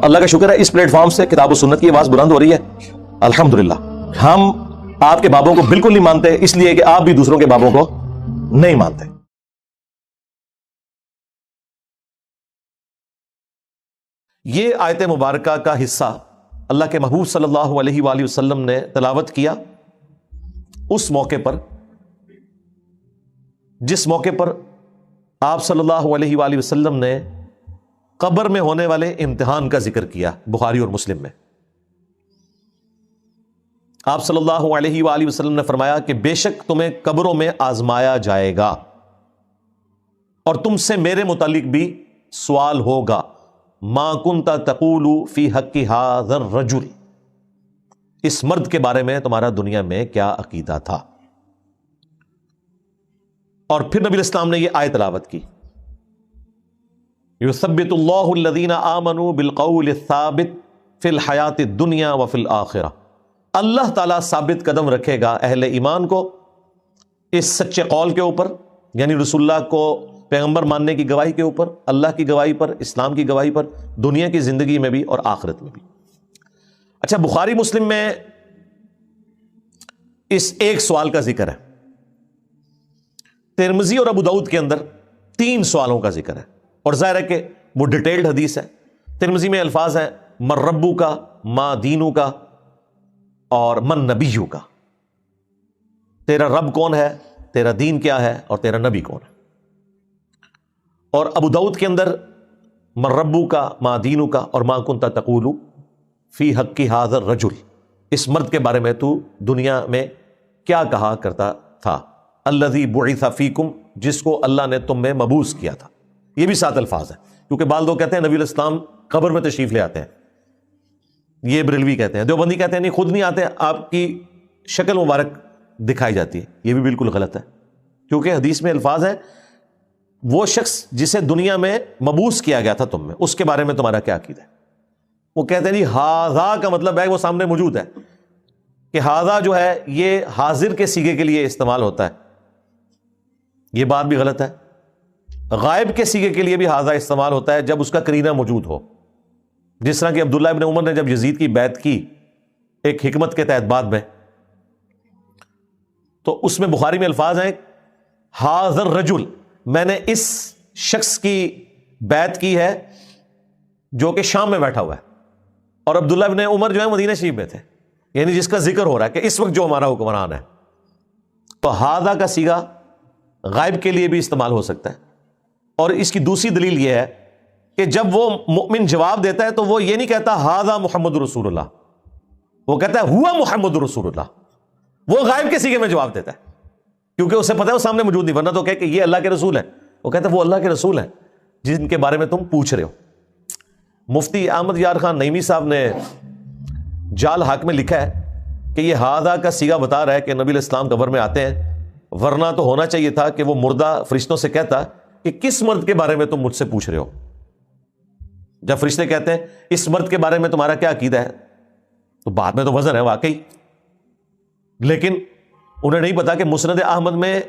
تو اللہ کا شکر ہے اس پلیٹ فارم سے کتاب و سنت کی آواز بلند ہو رہی ہے الحمدللہ. ہم آپ کے بابوں کو بالکل نہیں مانتے، اس لیے کہ آپ بھی دوسروں کے بابوں کو نہیں مانتے. یہ آیت مبارکہ کا حصہ اللہ کے محبوب صلی اللہ علیہ وآلہ وسلم نے تلاوت کیا اس موقع پر جس موقع پر آپ صلی اللہ علیہ وآلہ وسلم نے قبر میں ہونے والے امتحان کا ذکر کیا. بخاری اور مسلم میں آپ صلی اللہ علیہ وآلہ وسلم نے فرمایا کہ بے شک تمہیں قبروں میں آزمایا جائے گا اور تم سے میرے متعلق بھی سوال ہوگا. ما کنت تقول فی حق ھذا الرجل، اس مرد کے بارے میں تمہارا دنیا میں کیا عقیدہ تھا. اور پھر نبی الاسلام نے یہ آیت تلاوت کی، یثبت اللہ الذین آمنوا بالقول الثابت فی الحیات الدنیا وفی الآخرہ. اللہ تعالیٰ ثابت قدم رکھے گا اہل ایمان کو اس سچے قول کے اوپر، یعنی رسول اللہ کو پیغمبر ماننے کی گواہی کے اوپر، اللہ کی گواہی پر، اسلام کی گواہی پر، دنیا کی زندگی میں بھی اور آخرت میں بھی. اچھا، بخاری مسلم میں اس ایک سوال کا ذکر ہے. ترمذی اور ابو داؤد کے اندر 3 سوالوں کا ذکر ہے، اور ظاہر ہے کہ وہ ڈیٹیلڈ حدیث ہے. ترمذی میں الفاظ ہیں من ربو کا، ما دینو کا، اور من نبیو کا. تیرا رب کون ہے، تیرا دین کیا ہے، اور تیرا نبی کون ہے. اور ابو داؤد کے اندر من ربو کا، ما دینو کا، اور ما کنت تقول فی حق ھذا الرجل، اس مرد کے بارے میں تو دنیا میں کیا کہا کرتا تھا. الذی بعث فیکم، جس کو اللہ نے تم میں مبعوث کیا تھا. یہ بھی 7 الفاظ ہیں، کیونکہ بعض لوگ کہتے ہیں نبی الاسلام قبر میں تشریف لے آتے ہیں. یہ بریلوی کہتے ہیں، دیوبندی کہتے ہیں نہیں، خود نہیں آتے، آپ کی شکل مبارک دکھائی جاتی ہے. یہ بھی بالکل غلط ہے، کیونکہ حدیث میں الفاظ ہیں وہ شخص جسے دنیا میں مبعوث کیا گیا تھا تم میں، اس کے بارے میں تمہارا کیا عقیدہ ہے. وہ کہتے ہیں جی ھذا کا مطلب ہے وہ سامنے موجود ہے، کہ ھذا جو ہے یہ حاضر کے صیغے کے لیے استعمال ہوتا ہے. یہ بات بھی غلط ہے. غائب کے صیغے کے لیے بھی ھذا استعمال ہوتا ہے جب اس کا قرینہ موجود ہو. جس طرح کہ عبداللہ ابن عمر نے جب یزید کی بیعت کی ایک حکمت کے تحت بعد میں، تو اس میں بخاری میں الفاظ ہیں ھذا الرجل، میں نے اس شخص کی بیعت کی ہے جو کہ شام میں بیٹھا ہوا ہے. اور عبداللہ ابن عمر جو ہے مدینہ شریف میں تھے، یعنی جس کا ذکر ہو رہا ہے کہ اس وقت جو ہمارا حکمران ہے. تو ھذا کا صیغہ غائب کے لیے بھی استعمال ہو سکتا ہے. اور اس کی دوسری دلیل یہ ہے کہ جب وہ مؤمن جواب دیتا ہے تو وہ یہ نہیں کہتا ھذا محمد رسول اللہ، وہ کہتا ہے ہوا محمد رسول اللہ. وہ غائب کے صیغے میں جواب دیتا ہے، کیونکہ اسے پتہ ہے وہ سامنے موجود نہیں، ورنہ تو کہ یہ اللہ کے رسول ہے. وہ کہتا ہے وہ اللہ کے رسول ہیں جن کے بارے میں تم پوچھ رہے ہو. مفتی احمد یار خان نعیمی صاحب نے جال حق میں لکھا ہے کہ یہ ھذا کا صیغہ بتا رہا ہے کہ نبی الاسلام قبر میں آتے ہیں، ورنہ تو ہونا چاہیے تھا کہ وہ مردہ فرشتوں سے کہتا کہ کس مرد کے بارے میں تم مجھ سے پوچھ رہے ہو. جب فرشتے کہتے ہیں اس مرد کے بارے میں تمہارا کیا عقیدہ ہے، تو بعد میں تو وزن ہے واقعی، لیکن انہیں نہیں پتا کہ مسند احمد میں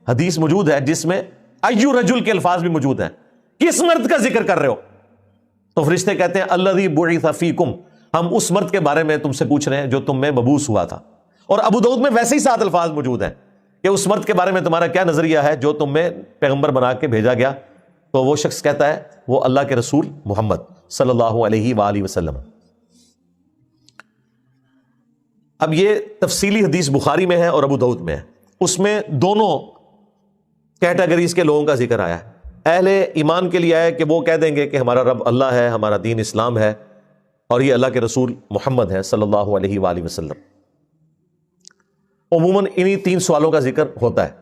حدیث موجود ہے جس میں ایو رجل کے الفاظ بھی موجود ہیں. کس مرد کا ذکر کر رہے ہو؟ تو فرشتے کہتے ہیں الذی بعث فیکم، ہم اس مرد کے بارے میں تم سے پوچھ رہے ہیں جو تم میں مبعوث ہوا تھا. اور ابو داؤد میں ویسے ہی 7 الفاظ موجود ہیں کہ اس مرد کے بارے میں تمہارا کیا نظریہ ہے جو تم میں پیغمبر بنا کے بھیجا گیا. تو وہ شخص کہتا ہے وہ اللہ کے رسول محمد صلی اللہ علیہ وآلہ وسلم. اب یہ تفصیلی حدیث بخاری میں ہے اور ابو داؤد میں ہے. اس میں دونوں کیٹیگریز کے لوگوں کا ذکر آیا ہے. اہل ایمان کے لیے آیا کہ وہ کہہ دیں گے کہ ہمارا رب اللہ ہے، ہمارا دین اسلام ہے، اور یہ اللہ کے رسول محمد ہے صلی اللہ علیہ وآلہ وسلم. عموماً انہی 3 سوالوں کا ذکر ہوتا ہے.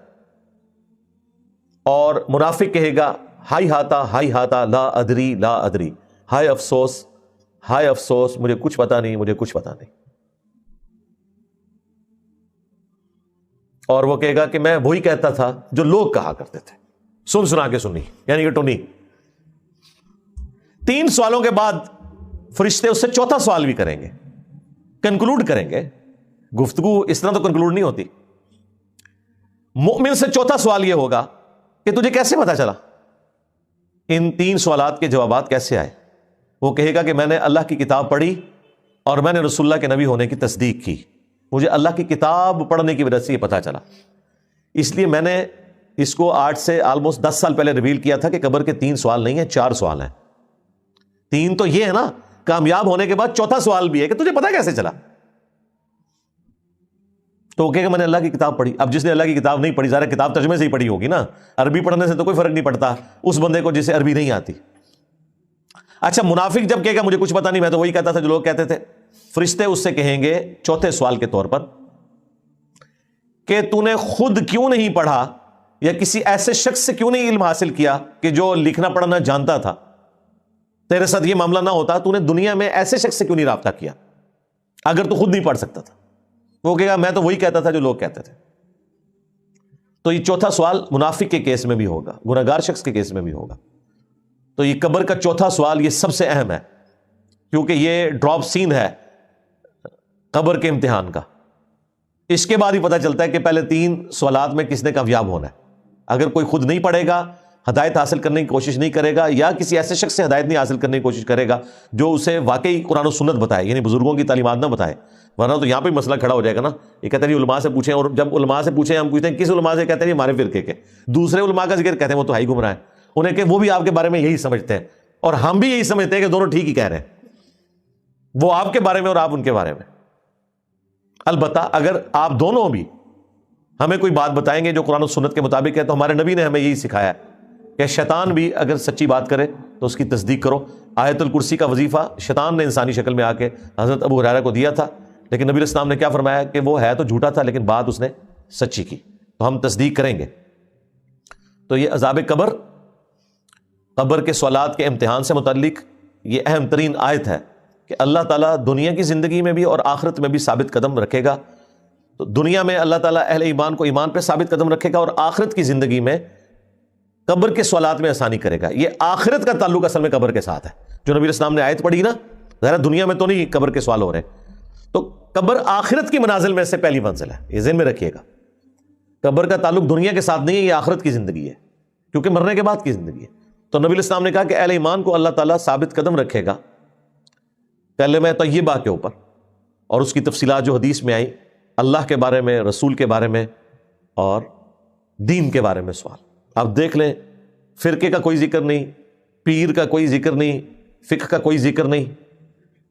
اور منافق کہے گا ہائی ہاتا لا ادری لا ادری، ہائے افسوس مجھے کچھ پتا نہیں. اور وہ کہے گا کہ میں وہی کہتا تھا جو لوگ کہا کرتے تھے، سنا کے سنی، یعنی یہ ٹونی. 3 سوالوں کے بعد فرشتے اس سے 4تھا سوال بھی کریں گے، کنکلوڈ کریں گے. گفتگو اس طرح تو کنکلوڈ نہیں ہوتی. مومن سے 4تھا سوال یہ ہوگا کہ تجھے کیسے پتا چلا، ان 3 سوالات کے جوابات کیسے آئے. وہ کہے گا کہ میں نے اللہ کی کتاب پڑھی اور میں نے رسول اللہ کے نبی ہونے کی تصدیق کی، مجھے اللہ کی کتاب پڑھنے کی وجہ سے یہ پتہ چلا، اس لیے میں نے اس کو آج سے آلموسٹ 10 سال پہلے ریویل کیا تھا کہ قبر کے 3 سوال نہیں ہیں، 4 سوال ہیں۔ 3 تو یہ ہے نا، کامیاب ہونے کے بعد چوتھا سوال بھی ہے کہ تجھے پتا کیسے چلا؟ تو وہ کہے گا میں نے اللہ کی کتاب پڑھی۔ اب جس نے اللہ کی کتاب نہیں پڑھی، ظاہر کتاب ترجمے سے ہی پڑھی ہوگی نا، عربی پڑھنے سے تو کوئی فرق نہیں پڑتا اس بندے کو جسے عربی نہیں آتی۔ اچھا، منافق جب کہے گا مجھے کچھ پتا نہیں، میں تو وہی کہتا تھا جو لوگ کہتے تھے، فرشتے اس سے کہیں گے چوتھے سوال کے طور پر کہ تو نے خود کیوں نہیں پڑھا یا کسی ایسے شخص سے کیوں نہیں علم حاصل کیا کہ جو لکھنا پڑھنا جانتا تھا، تیرے ساتھ یہ معاملہ نہ ہوتا، تو نے دنیا میں ایسے شخص سے کیوں نہیں رابطہ کیا اگر تو خود نہیں پڑھ سکتا تھا؟ وہ کہے گا میں تو وہی کہتا تھا جو لوگ کہتے تھے۔ تو یہ چوتھا سوال منافق کے کیس میں بھی ہوگا، گنہگار شخص کے کیس میں بھی ہوگا۔ تو یہ قبر کا چوتھا سوال یہ سب سے اہم ہے، کیونکہ یہ ڈراپ سین ہے قبر کے امتحان کا۔ اس کے بعد ہی پتہ چلتا ہے کہ پہلے 3 سوالات میں کس نے کامیاب ہونا ہے۔ اگر کوئی خود نہیں پڑھے گا، ہدایت حاصل کرنے کی کوشش نہیں کرے گا، یا کسی ایسے شخص سے ہدایت نہیں حاصل کرنے کی کوشش کرے گا جو اسے واقعی قرآن و سنت بتائے، یعنی بزرگوں کی تعلیمات نہ بتائے، ورنہ تو یہاں پہ مسئلہ کھڑا ہو جائے گا نا۔ یہ کہتے ہیں علماء سے پوچھیں، اور جب علماء سے پوچھیں ہم پوچھتے ہیں کس علماء سے، کہتے ہیں ہمارے فرقے کے۔ دوسرے علماء کا ذکر کہتے ہیں وہ تو ہی گمراہ ہیں، انہیں کہ وہ بھی آپ کے بارے میں یہی سمجھتے ہیں، اور ہم بھی یہی سمجھتے ہیں کہ دونوں ٹھیک ہی کہہ رہے ہیں، وہ آپ کے بارے میں اور آپ ان کے بارے میں۔ البتہ اگر آپ دونوں بھی ہمیں کوئی بات بتائیں گے جو قرآن و سنت کے مطابق ہے، تو ہمارے نبی نے ہمیں یہی سکھایا ہے کہ شیطان بھی اگر سچی بات کرے تو اس کی تصدیق کرو۔ آیت الکرسی کا وظیفہ شیطان نے انسانی شکل میں آ کے حضرت ابو ہریرہ کو دیا تھا، لیکن نبی علیہ السلام نے کیا فرمایا کہ وہ ہے تو جھوٹا تھا لیکن بات اس نے سچی کی، تو ہم تصدیق کریں گے۔ تو یہ عذاب قبر، قبر کے سوالات کے امتحان سے متعلق یہ اہم ترین آیت ہے کہ اللہ تعالیٰ دنیا کی زندگی میں بھی اور آخرت میں بھی ثابت قدم رکھے گا۔ تو دنیا میں اللہ تعالیٰ اہل ایمان کو ایمان پہ ثابت قدم رکھے گا، اور آخرت کی زندگی میں قبر کے سوالات میں آسانی کرے گا۔ یہ آخرت کا تعلق اصل میں قبر کے ساتھ ہے، جو نبی علیہ السلام نے آیت پڑھی نا، ظاہر دنیا میں تو نہیں قبر کے سوال ہو رہے، تو قبر آخرت کی منازل میں سے پہلی منزل ہے، یہ ذہن میں رکھیے گا۔ قبر کا تعلق دنیا کے ساتھ نہیں ہے، یہ آخرت کی زندگی ہے، کیونکہ مرنے کے بعد کی زندگی ہے۔ تو نبی علیہ السلام نے کہا کہ اہل ایمان کو اللہ تعالیٰ ثابت قدم رکھے گا کلمہ طیبہ کے اوپر، اور اس کی تفصیلات جو حدیث میں آئی، اللہ کے بارے میں، رسول کے بارے میں اور دین کے بارے میں سوال۔ آپ دیکھ لیں، فرقے کا کوئی ذکر نہیں، پیر کا کوئی ذکر نہیں، فقہ کا کوئی ذکر نہیں۔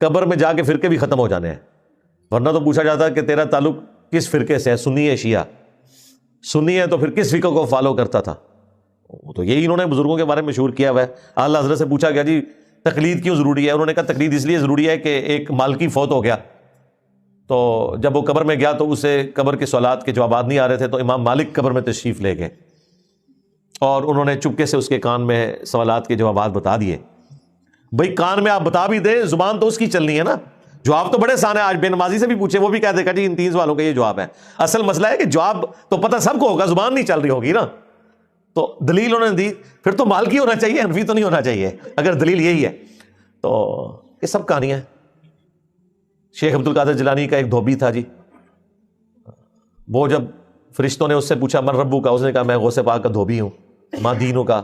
قبر میں جا کے فرقے بھی ختم ہو جانے ہیں، ورنہ تو پوچھا جاتا ہے کہ تیرا تعلق کس فرقے سے ہے، سنی ہے شیعہ؟ سنی ہے تو پھر کس فقہ کو فالو کرتا تھا؟ تو یہی انہوں نے بزرگوں کے بارے میں مشہور کیا ہوا ہے۔ اعلیٰ حضرت سے پوچھا گیا جی تقلید کیوں ضروری ہے؟ انہوں نے کہا تقلید اس لیے ضروری ہے کہ ایک مالکی فوت ہو گیا، تو جب وہ قبر میں گیا تو اسے قبر کے سوالات کے جوابات نہیں آ رہے تھے، تو امام مالک قبر میں تشریف لے گئے اور انہوں نے چپکے سے اس کے کان میں سوالات کے جوابات بتا دیے۔ بھئی کان میں آپ بتا بھی دیں، زبان تو اس کی چلنی ہے نا، جواب تو بڑے آسان ہے۔ آج بے نمازی سے بھی پوچھے وہ بھی کہہ دے گا جی ان 3 سوالوں کا یہ جواب ہے۔ اصل مسئلہ ہے کہ جواب تو پتہ سب کو ہوگا، زبان نہیں چل رہی ہوگی نا۔ تو دلیل انہوں نے دی، پھر تو مالکی ہونا چاہیے، حنفی تو نہیں ہونا چاہیے اگر دلیل یہی ہے۔ تو یہ سب کہانیاں ہیں۔ شیخ عبد القادر جیلانی کا ایک دھوبی تھا جی، وہ جب فرشتوں نے اس سے پوچھا من ربو کا، اس نے کہا میں غوث پاک کا دھوبی ہوں، ماں دینوں کا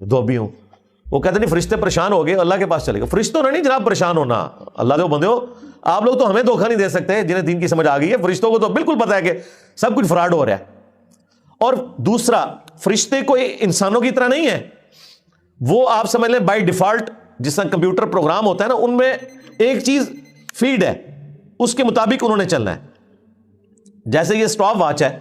دھوبی ہوں۔ وہ کہتے نہیں فرشتے پریشان ہو گئے، اللہ کے پاس چلے گئے۔ فرشتوں نے نہیں جناب پریشان ہونا، اللہ دے بندے ہو، آپ لوگ تو ہمیں دھوکہ نہیں دے سکتے جنہیں دین کی سمجھ آ گئی ہے، فرشتوں کو تو بالکل پتہ ہے کہ سب کچھ فراڈ ہو رہا ہے۔ اور دوسرا، فرشتے کوئی انسانوں کی طرح نہیں ہے، وہ آپ سمجھ لیں بائی ڈیفالٹ جس طرح کمپیوٹر پروگرام ہوتا ہے نا، ان میں ایک چیز فیڈ ہے، اس کے مطابق انہوں نے چلنا ہے۔ جیسے یہ سٹاپ واچ ہے،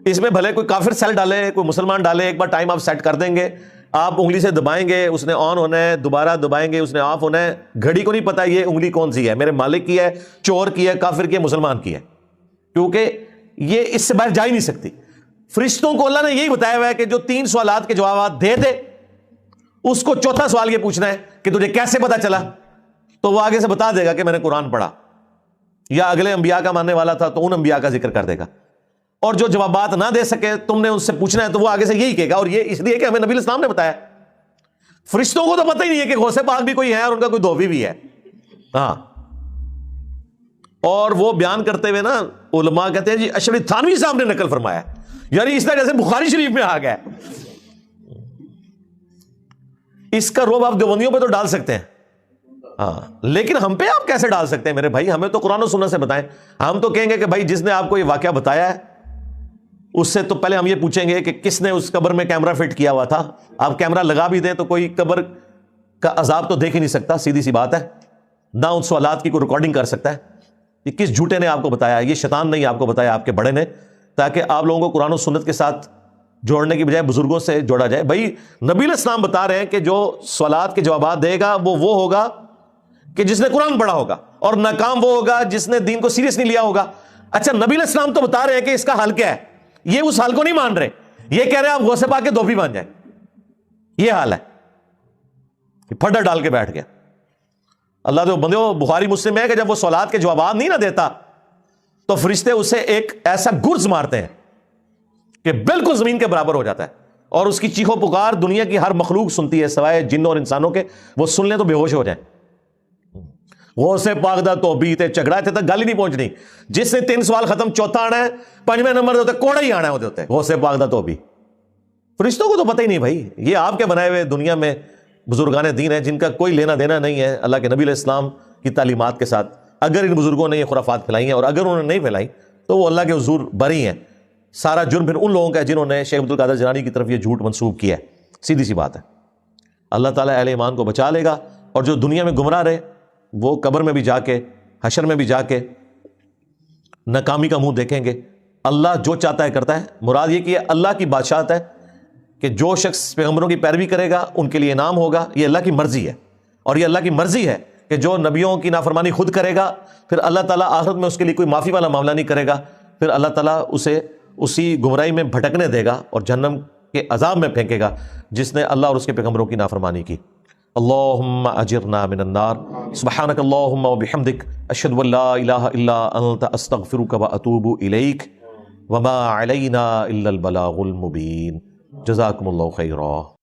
اس میں بھلے کوئی کافر سیل ڈالے کوئی مسلمان ڈالے، ایک بار ٹائم آپ سیٹ کر دیں گے، آپ انگلی سے دبائیں گے اس نے آن ہونا ہے، دوبارہ دبائیں گے اس نے آف ہونا ہے۔ گھڑی کو نہیں پتا یہ انگلی کون سی ہے، میرے مالک کی ہے، چور کی ہے، کافر کی ہے، مسلمان کی ہے، کیونکہ یہ اس سے باہر جا ہی نہیں سکتی۔ فرشتوں کو اللہ نے یہی بتایا ہوا ہے کہ جو 3 سوالات کے جوابات دے دے، اس کو چوتھا سوال یہ پوچھنا ہے کہ تجھے کیسے پتا چلا، تو وہ آگے سے بتا دے گا کہ میں نے قرآن پڑھا، یا اگلے انبیاء کا ماننے والا تھا تو ان انبیاء کا ذکر کر دے گا۔ اور جو جوابات نہ دے سکے تم نے اس سے پوچھنا ہے تو وہ آگے سے یہی کہے گا، اور یہ اس لیے کہ ہمیں نبی علیہ السلام نے بتایا۔ فرشتوں کو تو پتہ ہی نہیں ہے کہ غوث پاک بھی کوئی ہے اور ان کا کوئی دھوبی بھی ہے۔ ہاں، اور وہ بیان کرتے ہوئے نا علماء کہتے ہیں جی اشعری تھانوی صاحب نے نقل فرمایا، یعنی اس طرح جیسے بخاری شریف میں آ گیا۔ اس کا روب آپ دیوبندیوں پہ تو ڈال سکتے ہیں، ہاں، لیکن ہم پہ آپ کیسے ڈال سکتے ہیں میرے بھائی؟ ہمیں تو قرآن و سنت سے بتائیں. ہم تو کہیں گے کہ بھائی جس نے آپ کو یہ واقعہ بتایا ہے اس سے تو پہلے ہم یہ پوچھیں گے کہ کس نے اس قبر میں کیمرہ فٹ کیا ہوا تھا. آپ کیمرہ لگا بھی دیں تو کوئی قبر کا عذاب تو دیکھ ہی نہیں سکتا، سیدھی سی بات ہے. نہ ان سوالات کی کوئی ریکارڈنگ کر سکتا ہے. یہ کس جھوٹے نے آپ کو بتایا؟ یہ شیطان نہیں آپ کو بتایا، آپ کے بڑے نے، تاکہ آپ لوگوں کو قرآن و سنت کے ساتھ جوڑنے کی بجائے بزرگوں سے جوڑا جائے. بھائی نبی علیہ السلام بتا رہے ہیں کہ جو سوالات کے جوابات دے گا وہ ہوگا کہ جس نے قرآن پڑھا ہوگا، اور ناکام وہ ہوگا جس نے دین کو سیریس نہیں لیا ہوگا. اچھا، نبی علیہ السلام تو بتا رہے ہیں کہ اس کا حل کیا ہے. یہ اس حل کو نہیں مان رہے، یہ کہہ رہے ہیں آپ غوث پاک کے دھوبی بن جائیں. یہ حال ہے. پھڈا ڈال کے بیٹھ گیا. اللہ تو بندو، بخاری مسلم ہے کہ جب وہ سوالات کے جوابات نہیں نہ دیتا تو فرشتے اسے ایک ایسا گرز مارتے ہیں کہ بالکل زمین کے برابر ہو جاتا ہے، اور اس کی چیخو پکار دنیا کی ہر مخلوق سنتی ہے سوائے جنوں اور انسانوں کے. وہ سن لیں تو بے ہوش ہو جائیں. وہ سے پاک دا توبی تے جھگڑا تے تک گل ہی نہیں پہنچنی. جس نے 3 سوال ختم چوتھا آنا ہے، 5ویں نمبر دے کوڑا ہی آنا ہے. وہ سے پاک دا توبی. فرشتوں کو تو پتہ ہی نہیں بھائی. یہ آپ کے بنائے ہوئے دنیا میں بزرگان دین ہیں جن کا کوئی لینا دینا نہیں ہے اللہ کے نبی علیہ السلام کی تعلیمات کے ساتھ. اگر ان بزرگوں نے یہ خرافات پھیلائی ہیں، اور اگر انہوں نے نہیں پھیلائی تو وہ اللہ کے حضور بری ہیں. سارا جرم پھر ان لوگوں کا ہے جنہوں نے شیخ عبد القادر جیلانی کی طرف یہ جھوٹ منسوب کیا ہے. سیدھی سی بات ہے. اللہ تعالیٰ اہل ایمان کو بچا لے گا، اور جو دنیا میں گمراہ رہے وہ قبر میں بھی جا کے، حشر میں بھی جا کے ناکامی کا منہ دیکھیں گے. اللہ جو چاہتا ہے کرتا ہے. مراد یہ کہ اللہ کی بادشاہت ہے کہ جو شخص پیغمبروں کی پیروی کرے گا ان کے لیے انعام ہوگا. یہ اللہ کی مرضی ہے، اور یہ اللہ کی مرضی ہے کہ جو نبیوں کی نافرمانی خود کرے گا پھر اللہ تعالیٰ آخرت میں اس کے لیے کوئی معافی والا معاملہ نہیں کرے گا. پھر اللہ تعالیٰ اسے اسی گمراہی میں بھٹکنے دے گا اور جہنم کے عذاب میں پھینکے گا جس نے اللہ اور اس کے پیغمبروں کی نافرمانی کی. اللہم اجرنا من النار. سبحانک اللہم و بحمدک، اشہد ان لا الہ الا انت، استغفرک و اتوب الیک، وما علینا الا البلاغ المبین. جزاکم اللہ خیرا.